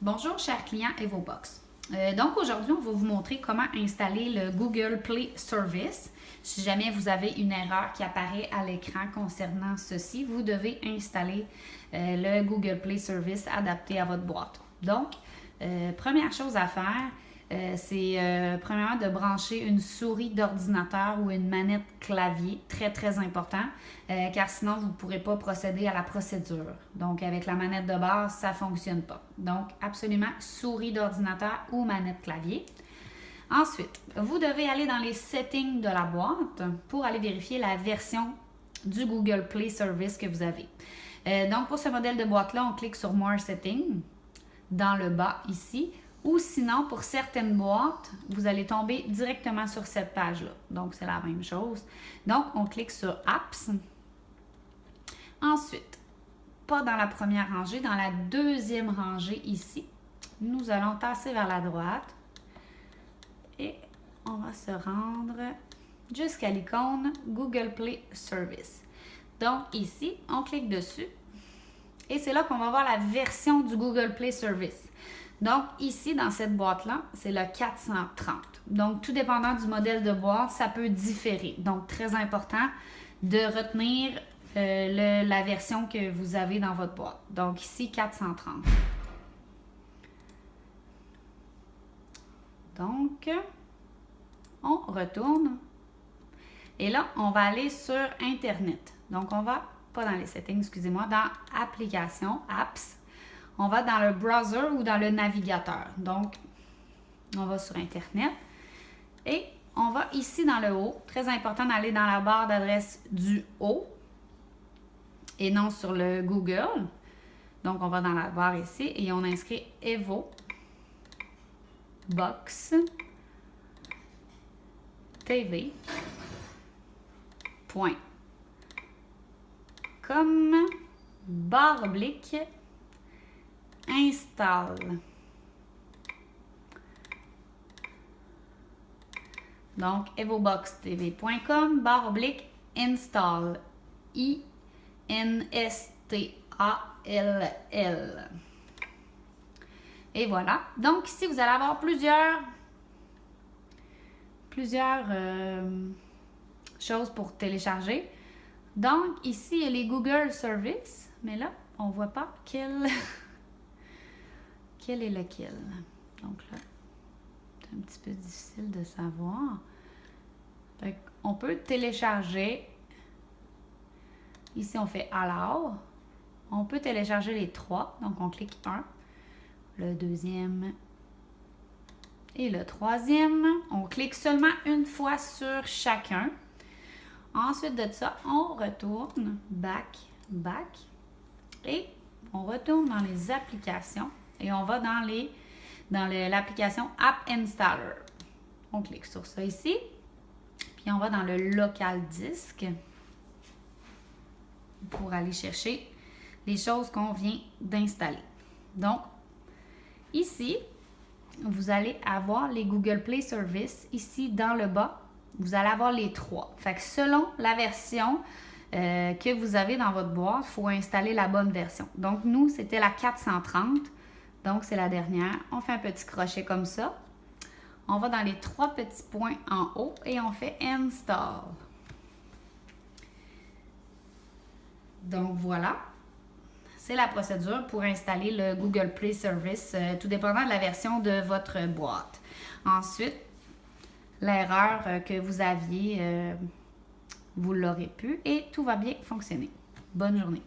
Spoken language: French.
Bonjour chers clients EvoBox. Donc aujourd'hui, on va vous montrer comment installer le Google Play Service. Si jamais vous avez une erreur qui apparaît à l'écran concernant ceci, vous devez installer le Google Play Service adapté à votre boîte. Donc, première chose à faire, c'est premièrement de brancher une souris d'ordinateur ou une manette clavier, très important, car sinon vous ne pourrez pas procéder à la procédure. Donc avec la manette de base, ça ne fonctionne pas. Donc absolument souris d'ordinateur ou manette clavier. Ensuite, vous devez aller dans les settings de la boîte pour aller vérifier la version du Google Play Service que vous avez. Donc pour ce modèle de boîte-là, on clique sur More Settings dans le bas ici. Ou sinon, pour certaines boîtes, vous allez tomber directement sur cette page-là. Donc, c'est la même chose. Donc, on clique sur Apps. Ensuite, pas dans la première rangée, dans la deuxième rangée ici, nous allons tasser vers la droite et on va se rendre jusqu'à l'icône Google Play Service. Donc, ici, on clique dessus et c'est là qu'on va voir la version du Google Play Service. Donc, ici, dans cette boîte-là, c'est le 430. Donc, tout dépendant du modèle de boîte, ça peut différer. Donc, très important de retenir la version que vous avez dans votre boîte. Donc, ici, 430. Donc, on retourne. Et là, on va aller sur Internet. Donc, on va, pas dans les settings, excusez-moi, dans Applications, Apps. On va dans le browser ou dans le navigateur. Donc, on va sur Internet et on va ici dans le haut. Très important d'aller dans la barre d'adresse du haut et non sur le Google. Donc, on va dans la barre ici et on inscrit EvoBox TV.com / install. Donc, evoboxtv.com / install. INSTALL. Et voilà. Donc, ici, vous allez avoir plusieurs choses pour télécharger. Donc, ici, il y a les Google Services, mais là, on ne voit pas quel est lequel. Donc là, c'est un petit peu difficile de savoir. On peut télécharger. Ici, on fait Allow. On peut télécharger les trois. Donc, on clique un, le deuxième et le troisième. On clique seulement une fois sur chacun. Ensuite de ça, on retourne back et on retourne dans les applications. Et on va dans l'application App Installer. On clique sur ça ici. Puis on va dans le local disk pour aller chercher les choses qu'on vient d'installer. Donc, ici, vous allez avoir les Google Play Service. Ici, dans le bas, vous allez avoir les trois. Fait que selon la version que vous avez dans votre boîte, il faut installer la bonne version. Donc, nous, c'était la 430. Donc, c'est la dernière. On fait un petit crochet comme ça. On va dans les trois petits points en haut et on fait Install. Donc, voilà. C'est la procédure pour installer le Google Play Service, tout dépendant de la version de votre boîte. Ensuite, l'erreur que vous aviez, vous l'aurez pu et tout va bien fonctionner. Bonne journée.